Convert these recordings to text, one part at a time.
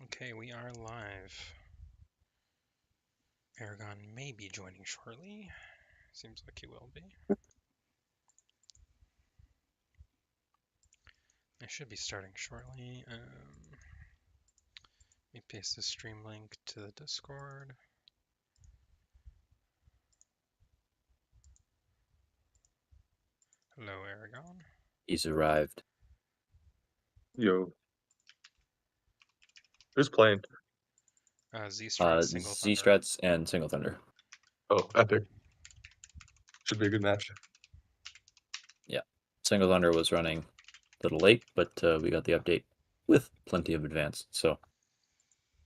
Okay, we are live. Aragon may be joining shortly. Seems like he will be. I should be starting shortly. Let me paste the stream link to the Discord. Hello, Aragon. He's arrived. Yo. Who's playing? Z-Strats, SingleThunder. Z-Strats and SingleThunder. Oh, epic. Should be a good match. Yeah. SingleThunder was running a little late, but we got the update with plenty of advance, so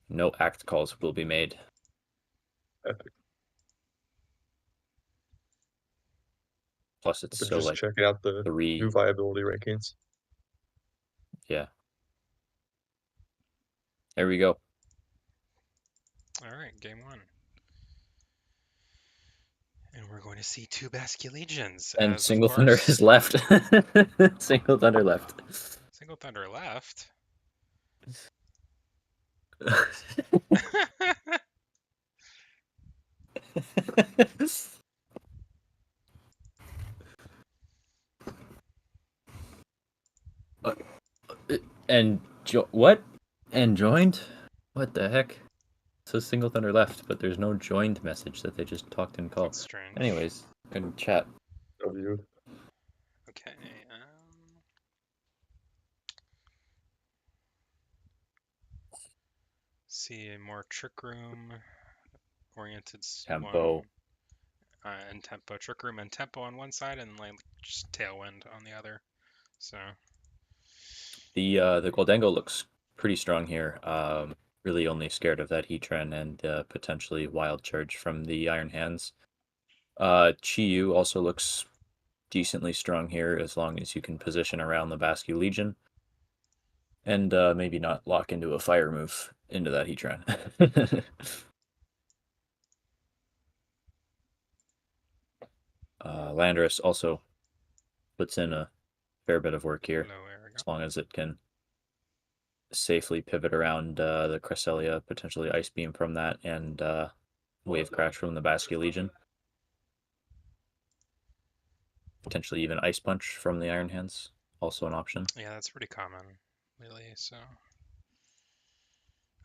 no act calls will be made. Epic. Plus, it's But so just like checking out the new viability rankings. Yeah. There we go. Alright, game one. And we're going to see two Basque Legions. And as, SingleThunder is left. SingleThunder left. SingleThunder left? And what? And joined? What the heck? So SingleThunder left, but there's no joined message that they just talked in call. That's strange. Anyways, can chat. W. Okay, see a more trick room oriented Tempo. and tempo. Trick room and tempo on one side, and like just tailwind on the other. So the Goldango looks pretty strong here. Really only scared of that Heatran and potentially Wild Charge from the Iron Hands. Chi-Yu also looks decently strong here as long as you can position around the Basque Legion. And maybe not lock into a fire move into that Heatran. Landorus also puts in a fair bit of work here, as long as it can safely pivot around the Cresselia, potentially Ice Beam from that, and Wave Crash from the Basque Legion. Potentially even Ice Punch from the Iron Hands, also an option. Yeah, that's pretty common, really. So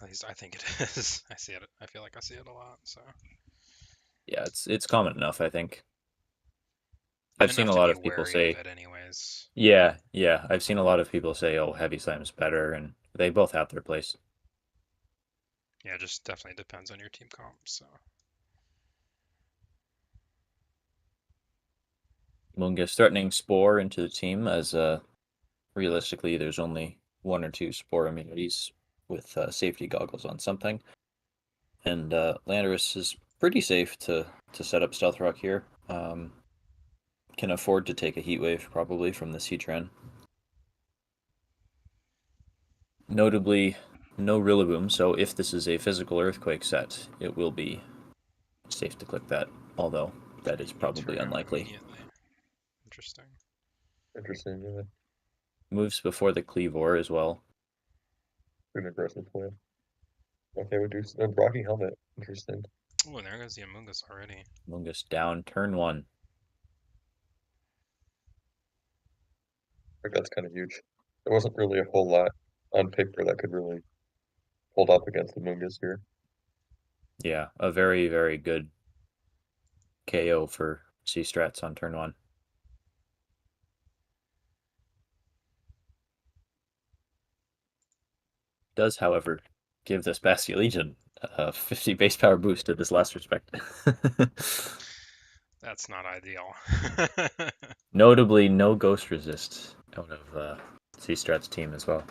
at least I think it is. I see it. I feel like I see it a lot. So yeah, it's common enough, I think. I've seen a lot of people say, anyways. Yeah, I've seen a lot of people say, "Oh, Heavy Slime's better," and they both have their place. Yeah, it just definitely depends on your team comp. So Mungus threatening Spore into the team, as realistically there's only one or two Spore immunities with safety goggles on something. And Landorus is pretty safe to set up Stealth Rock here. Can afford to take a Heat Wave probably from the Heatran. Notably, no Rillaboom, so if this is a physical Earthquake set, it will be safe to click that, although that is probably unlikely. Interesting. Interesting, yeah. Moves before the Cleavor as well. An aggressive play. Okay, we do a Rocky Helmet. Interesting. Oh, and there goes the Amoonguss already. Amoonguss down, turn one. I think that's kind of huge. There wasn't really a whole lot on paper that could really hold up against the Mungus here. Yeah, a very, very good KO for C-Strats on turn one. Does, however, give this Basque Legion a 50 base power boost at this last respect. That's not ideal. Notably, no Ghost Resist out of C-Strat's team as well.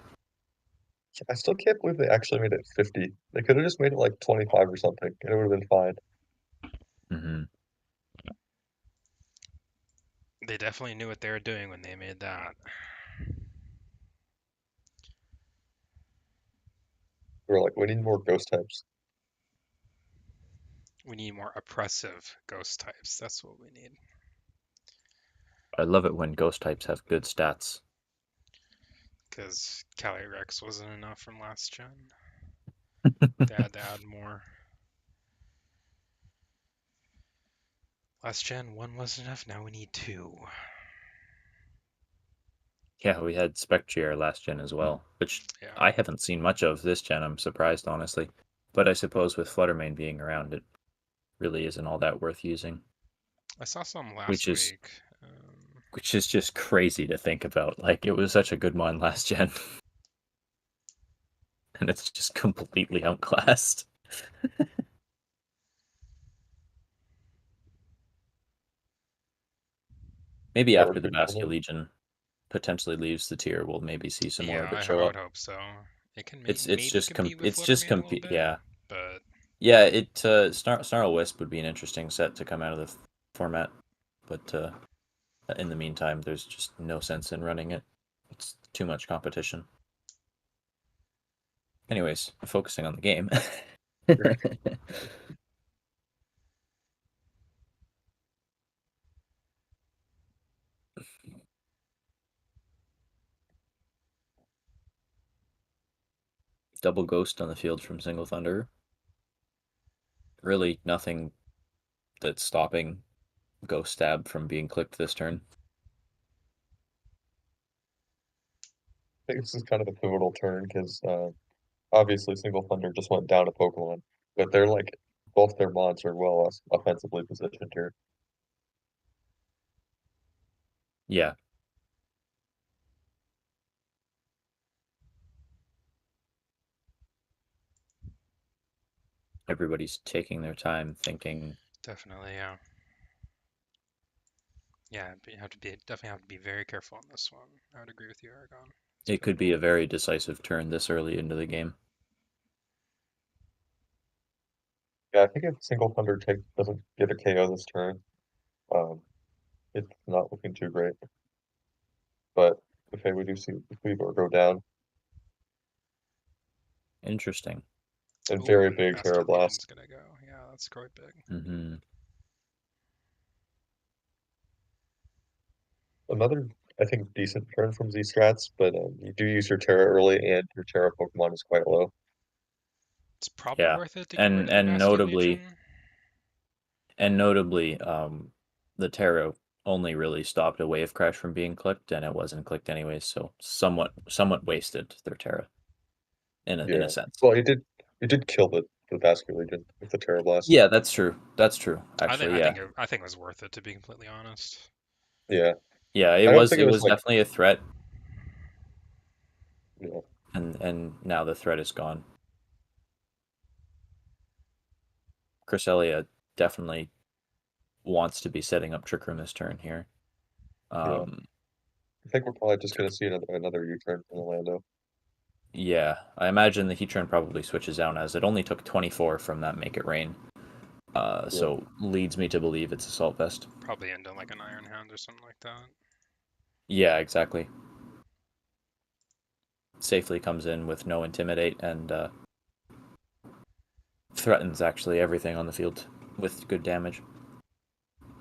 I still can't believe they actually made it 50. They could have just made it like 25 or something, and it would have been fine. Mm-hmm. They definitely knew what they were doing when they made that. We were like, we need more ghost types. We need more oppressive ghost types. That's what we need. I love it when ghost types have good stats. Because Calyrex wasn't enough from last gen. They had to add more. Last gen, one wasn't enough, now we need two. Yeah, we had Spectrier last gen as well, which Yeah. I haven't seen much of this gen. I'm surprised, honestly. But I suppose with Fluttermane being around, it really isn't all that worth using. I saw some last Which is week. which is just crazy to think about. Like, it was such a good one last gen. And it's just completely outclassed. Maybe That after would the be Basque cool. Legion potentially leaves the tier, we'll maybe see some more Yeah, of it I show would up. hope so. It can It's maybe just compete with it's just Fluttermane a little compete. bit, Yeah, but yeah. Snarl Wisp would be an interesting set to come out of the format, but in the meantime, there's just no sense in running it. It's too much competition. Anyways, focusing on the game. Double Ghost on the field from SingleThunder. Really nothing that's stopping Ghost Stab from being clicked this turn. I think this is kind of a pivotal turn because obviously SingleThunder just went down a Pokemon, but they're like both their mods are well offensively positioned here. Yeah. Everybody's taking their time thinking. definitely, yeah. Yeah, but you have to be definitely have to be very careful on this one. I would agree with you, Aragon. It's It could be pivotal. a very decisive turn this early into the game. Yeah, I think if SingleThunder doesn't get a KO this turn, um, it's not looking too great. But okay, we do see Weaver go down Interesting. and Ooh, very and big Terra Basket Blast. Legion's gonna go. Yeah, that's quite big. Mm-hmm. Another, I think, decent turn from Z Strats, but you do use your Terra early and your Terra Pokemon is quite low. It's probably Yeah, worth it to get rid and of the and Basket notably, Legion. and notably, the Tarot only really stopped a wave crash from being clicked, and it wasn't clicked anyways. So somewhat wasted their Terra in a Yeah. sense. Well, he did kill the Basket Legion with the Terra Blast. Yeah, that's true. That's true. Actually, yeah, I think it was worth it, to be completely honest. Yeah. yeah. I don't think It it was was like, definitely a threat, you know, and now the threat is gone. Cresselia definitely wants to be setting up Trick Room this turn here. yeah. Um, I think we're probably just gonna see another U-turn from Orlando. yeah, I imagine the Heatran probably switches down as it only took 24 from that Make It Rain. Yeah. So leads me to believe it's Assault Vest. Probably into like an Iron Hand or something like that. Yeah, exactly. Safely comes in with no Intimidate and threatens actually everything on the field with good damage.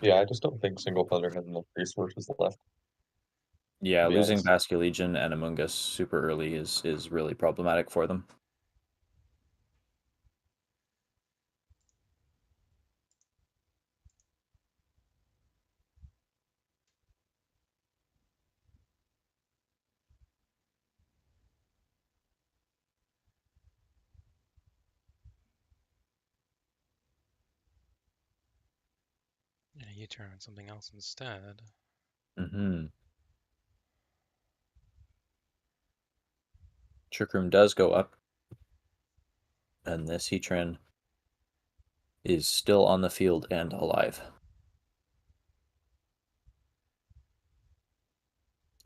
Yeah, I just don't think SingleThunder has enough resources left, Yeah, to be losing honest. Basque Legion and Amoonguss super early is really problematic for them. Yeah, you turn on something else instead. Mm-hmm. Trick Room does go up, and this Heatran is still on the field and alive.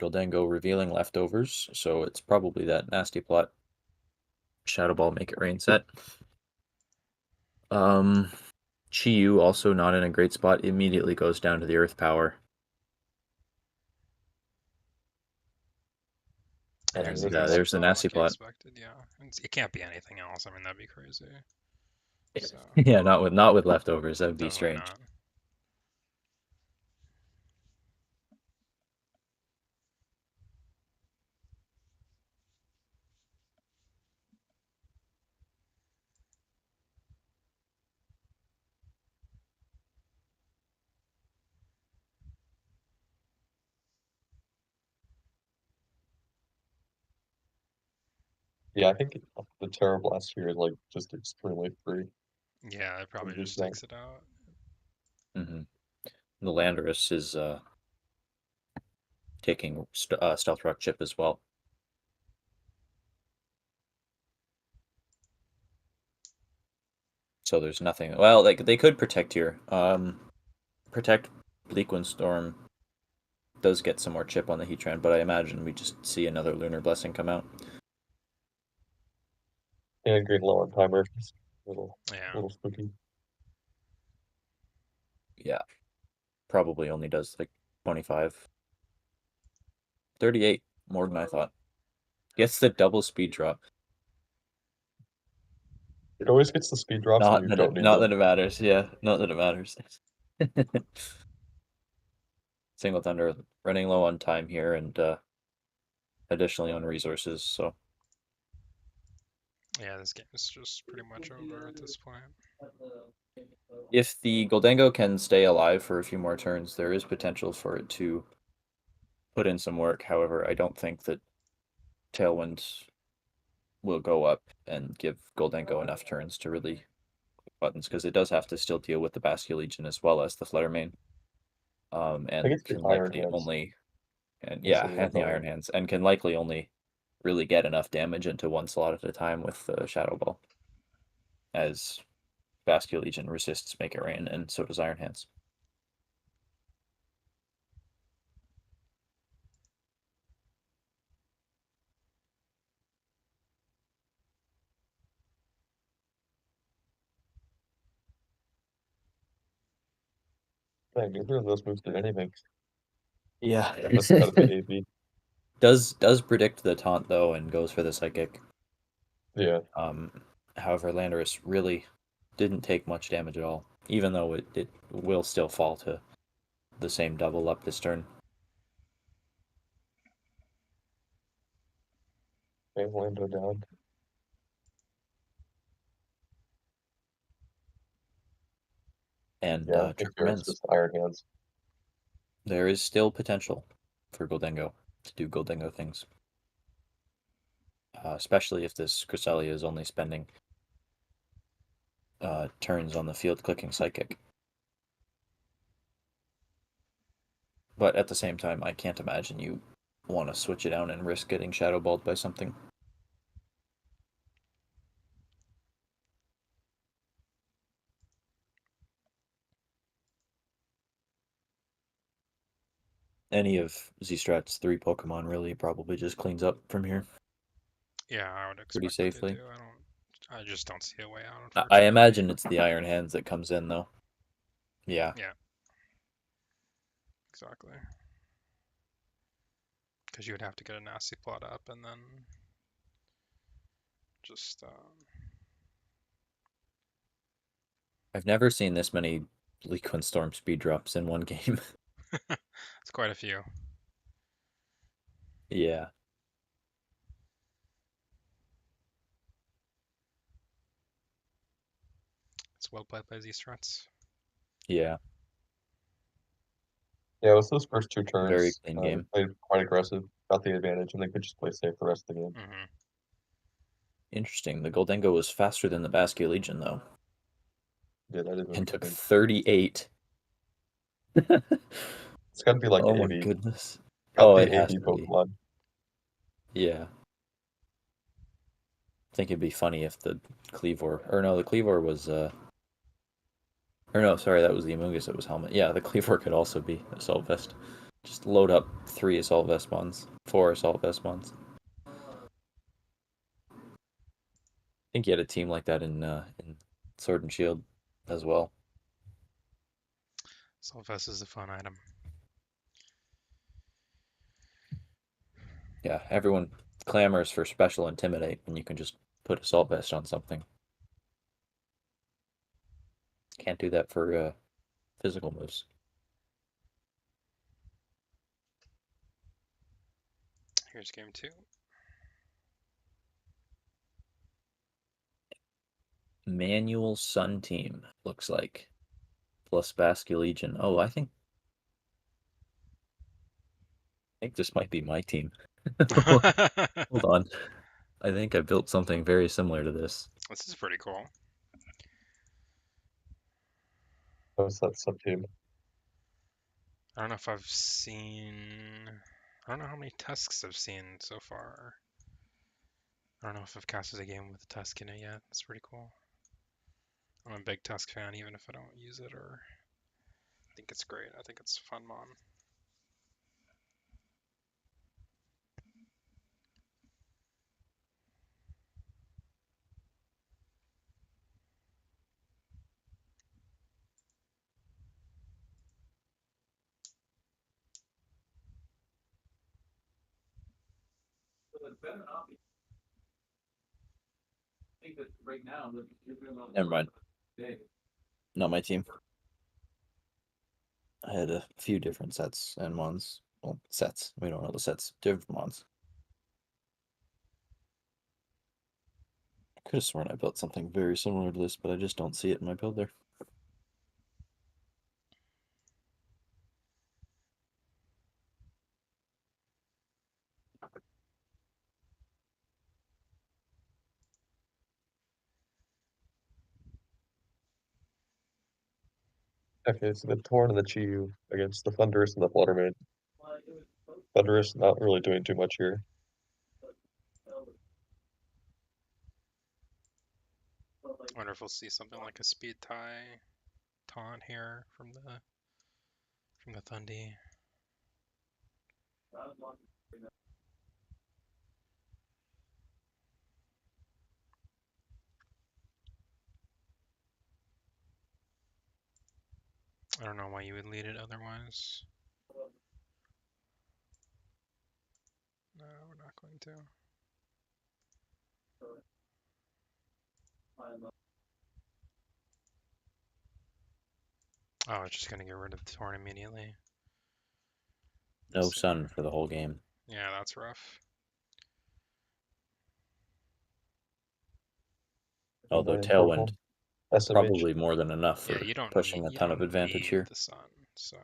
Goldango revealing leftovers, so it's probably that nasty plot Shadow Ball Make It Rain set. Chi-Yu also not in a great spot, immediately goes down to the Earth Power. And Yeah, And there's a there's nice there's the Symbolic nasty you plot. expected, yeah. It can't be anything else. I mean, that'd be crazy. So, Yeah, not with leftovers, that would be definitely strange. not. Yeah, I think the Terra Blast here is like just extremely free. Yeah, it probably Just just that. takes it out. The Landorus is taking Stealth Rock chip as well. So there's nothing. Well, like they could protect here. Protect Bleak Windstorm does get some more chip on the Heatran, but I imagine we just see another Lunar Blessing come out. And getting low on timer. Just a Yeah. little spooky. Yeah. Probably only does like 25. 38, more than I thought. Gets the double speed drop. It always gets the speed drops when you don't need Not them. that it matters. Yeah, not that it matters. SingleThunder running low on time here and additionally on resources, so Yeah, this game is just pretty much over at this point. if the Goldengo can stay alive for a few more turns, there is potential for it to put in some work. However, I don't think that Tailwind will go up and give Goldengo enough turns to really click buttons, because it does have to still deal with the Basque Legion as well as the Fluttermane. I think And it's the can Iron likely Hands. only and This yeah, is and the Iron Hands, and can likely only really get enough damage into one slot at a time with the Shadow Ball, as Basque Legion resists Make It Rain, and so does Iron Hands. Dang, neither of those moves did anything. Yeah. That's gotta be AB. does predict the taunt though and goes for the psychic. Yeah. However, Landorus really didn't take much damage at all, even though it will still fall to the same double up this turn. And Lando down. And Yeah, I think turn here it's commence. just Iron Hands. There is still potential for Goldengo to do Goldengo things. Especially if this Cresselia is only spending turns on the field clicking Psychic. But at the same time, I can't imagine you want to switch it out and risk getting Shadow Balled by something. Any of Z-Strat's 3 Pokemon really probably just cleans up from here Yeah, I would pretty expect that they safely. do. I just don't see a way out, I unfortunately. imagine it's the Iron Hands that comes in, though. Yeah. Yeah. Exactly. Because you would have to get a nasty plot up and then just I've never seen this many Bleak Windstorm speed drops in one game. it's quite a few. Yeah. It's well played by Z-Strats. Yeah. Yeah, with those first two Very turns, clean they game. played quite aggressive, got the advantage, and they could just play safe the rest of the game. Mm-hmm. Interesting. The Goldengo was faster than the Basque Legion, though, Yeah, that is and took interesting. 38. It's gotta be like Oh my AB. goodness. Got Oh, the it has AB to be. Pokemon. Yeah. I think it'd be funny if the Cleavor, or no, the Cleavor was, or no, sorry, that was the Amoonguss that was Helmet. Yeah, the Cleavor could also be Assault Vest. Just load up 3 Assault Vest Mons, 4 Assault Vest Mons. I think you had a team like that in Sword and Shield as well. Solvest is a fun item. Yeah, everyone clamors for Special Intimidate when you can just put Assault Vest on something. Can't do that for physical moves. Here's game 2. Manual Sun team, looks like. Plus Basque Legion. Oh, I think this might be my team. Hold on. I think I built something very similar to this. This is pretty cool. How's that sub team? I don't know if I've seen. I don't know how many Tusks I've seen so far. I don't know if I've casted a game with a Tusk in it yet. It's pretty cool. I'm a big Tusk fan, even if I don't use it or think it's great. I think it's fun mon. Never mind. Not my team. I had a few different sets and mons. Well, sets. We don't know the sets. Different mons. I could have sworn I built something very similar to this, but I just don't see it in my builder. Okay, so the Torn and the Chi against the Thunderous and the Fluttermane. Thunderous not really doing too much here. I wonder if we'll see something like a speed tie taunt here from the Thundy. I don't know why you would lead it otherwise. No, we're not going to. Oh, it's just gonna get rid of the Torn immediately. No sun for the whole game. Yeah, that's rough. Although Nine Tailwind, purple. SMH. probably more than enough Yeah, for you don't pushing need a ton of advantage here. the sun, so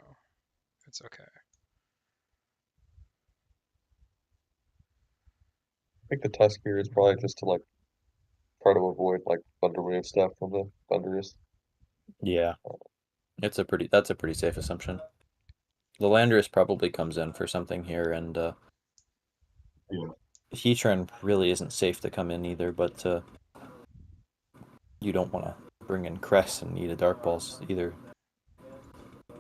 it's okay. I think the Tusk here is probably just to like try to avoid like Thunder Wave stuff from the Thunderous. Yeah. That's a pretty safe assumption. The Landorus probably comes in for something here, and Yeah. Heatran really isn't safe to come in either, but you don't want to bring in Cress and eat a Dark Balls either.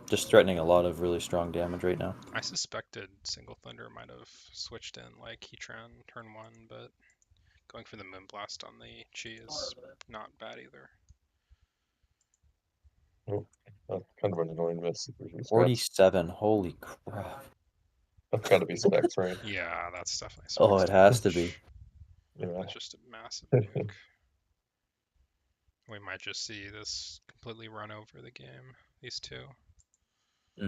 Just threatening a lot of really strong damage right now. I suspected SingleThunder might have switched in like Heatran turn 1, but going for the Moonblast on the Chi is not bad either. Oh, that's kind of an annoying miss. 47, holy crap. That's got to be specs, right? Yeah, that's definitely Oh, specs it has to damage. be. Yeah. That's just a massive nuke. We might just see this completely run over the game, these two.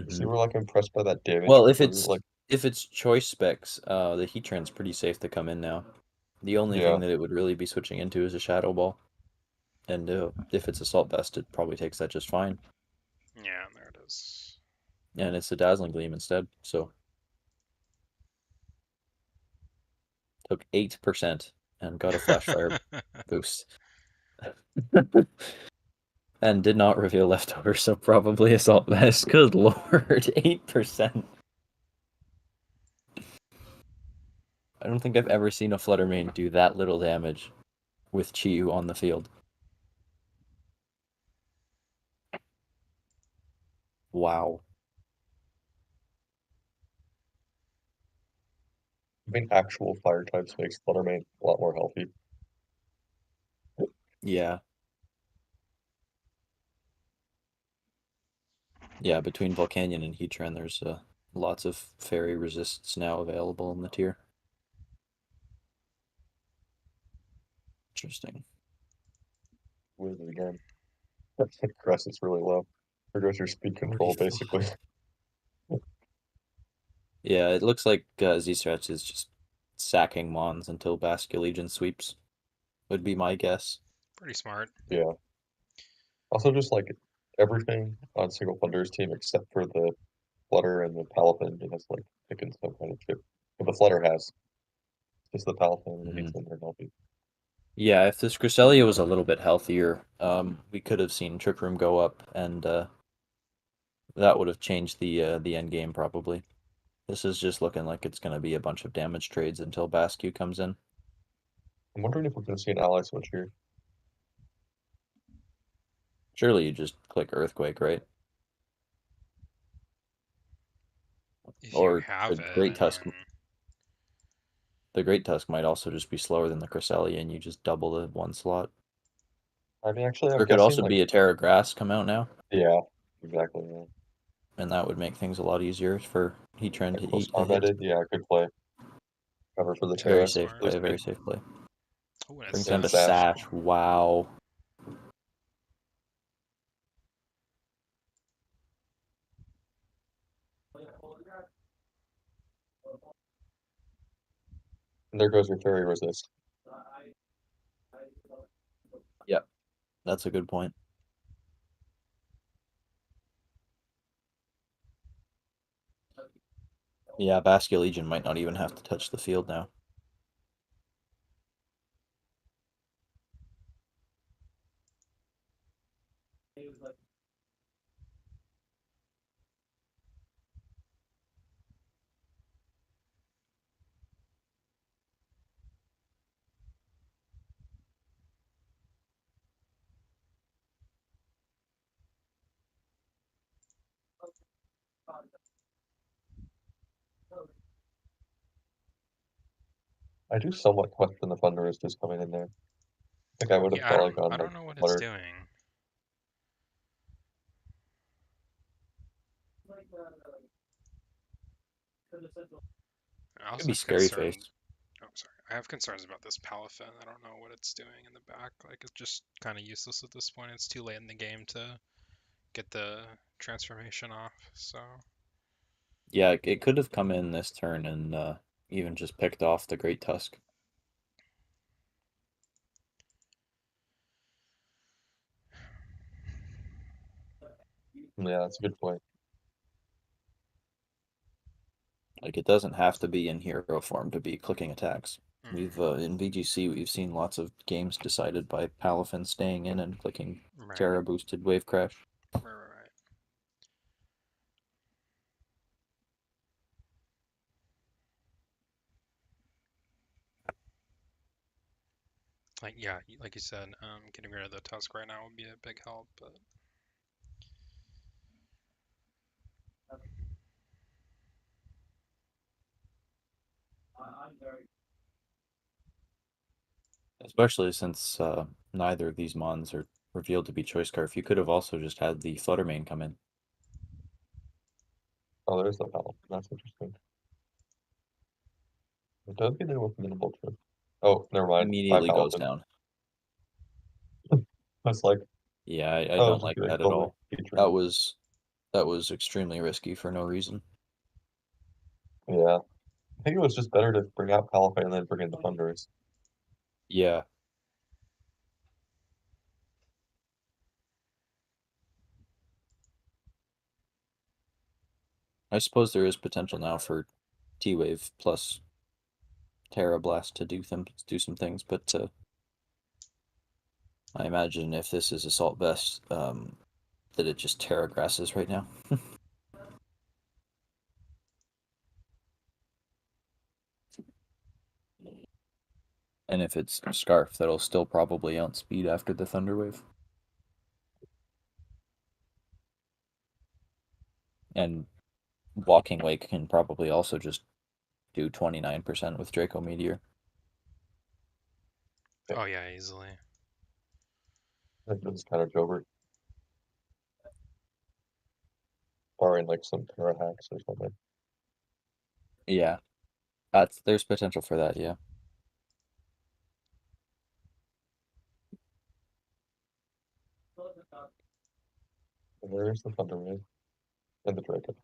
So you were like impressed by that damage. Well, like if it's choice specs, the Heatran's pretty safe to come in now. The only thing that it would really be switching into is a Shadow Ball. And if it's Assault Vest, it probably takes that just fine. Yeah, there it is. And it's a Dazzling Gleam instead, so. Took 8% and got a Flash Fire boost. And did not reveal leftover, so probably Assault Vest. Good lord, 8%. I don't think I've ever seen a Fluttermane do that little damage with Chi-Yu on the field. Wow. I mean, actual fire types makes Fluttermane a lot more healthy. Yeah. Yeah, between Volcanion and Heatran, there's lots of fairy resists now available in the tier. Interesting. With it again. Crest is really low. There goes your speed control, 45. basically. Yeah, it looks like Z-Strats is just sacking Mons until Basculegion sweeps, would be my guess. Pretty smart. Yeah. Also, just like everything on SingleThunder's team except for the Flutter and the Paladin has like taken some kind of chip. But the Flutter has. just the Palatine when he's in there healthy. Yeah, if this Cresselia was a little bit healthier, we could have seen Trick Room go up, and that would have changed the end game probably. This is just looking like it's going to be a bunch of damage trades until Basque comes in. I'm wondering if we're going to see an ally switch here. Surely you just click Earthquake, right? If you Or have the it, Great I Tusk. mean, The Great Tusk might also just be slower than the Cresselia, and you just double the one slot. I mean, actually, I'm There could guessing also like be a Terra Grass come out now, yeah, exactly. Yeah. and that would make things a lot easier for Heatran Like to close eat the hits. combated, yeah, good play. Cover for the it's Very very Terra. safe smart. Lose play, very mid. safe play. Oh, and a Brings And down a to sash. sash. Sash. Wow. And there goes your fairy resist. Yep, that's a good point. Yeah, Basque Legion might not even have to touch the field now. I do somewhat question the Thunderous just coming in there. I think I would have Yeah, probably gone I like don't know what it's Flutter. doing. I Could also be have Scary concern. Face. Oh, sorry. I have concerns about this Palafin. I don't know what it's doing in the back. Like, it's just kind of useless at this point. It's too late in the game to get the transformation off. So Yeah, it could have come in this turn and even just picked off the Great Tusk. Yeah, that's a good point. Like, it doesn't have to be in hero form to be clicking attacks. mm, We've in VGC we've seen lots of games decided by Palafin staying in and clicking right, Terra boosted Wave Crash. right. Like, yeah, like you said, getting rid of the Tusk right now would be a big help. But Especially since neither of these mons are revealed to be Choice Scarf. You could have also just had the Fluttermane come in. Oh, there's the Palatine. That's interesting. It does get in with minimal trip. Oh, never mind. Bye, Immediately goes Palatine. down. I was like, Yeah, I oh, I was don't just like gonna that at kill the all. Heatran. That was extremely risky for no reason. Yeah. I think it was just better to bring out Palafin and then bring in the Thunderous. Yeah. I suppose there is potential now for T-Wave plus Terra Blast to do some things, but I imagine if this is Assault Vest, that it just Terra Grasses right now. And if it's Scarf, that'll still probably outspeed after the Thunder Wave. And Walking Wake can probably also just do 29% with Draco Meteor. oh yeah, easily. I think this is kind of Jobert. Barring like some Terra hacks or something. Yeah, there's potential for that. Yeah. And there's the Thunder Wave and the Draco.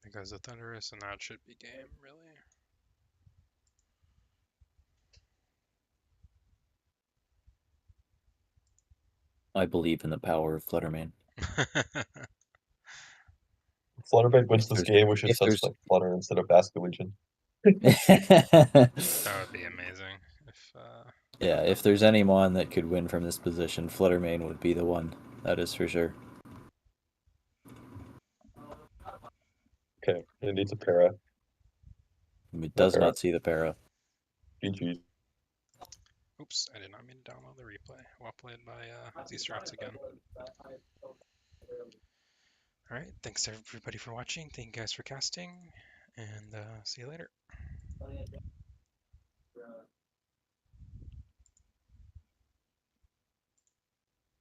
Because the Thunderous and that should be game, really. I believe in the power of Fluttermane. Fluttermane wins If this there's game, we should if set there's like Flutter instead of Basket Legion. That would be amazing. Yeah, if there's any mon that could win from this position, Fluttermane would be the one. That is for sure. Okay, it needs a para. It No does para. not see the para. GG. Oops, I did not mean to download the replay. Well played by Strats again. All right, thanks everybody for watching. Thank you guys for casting, and see you later.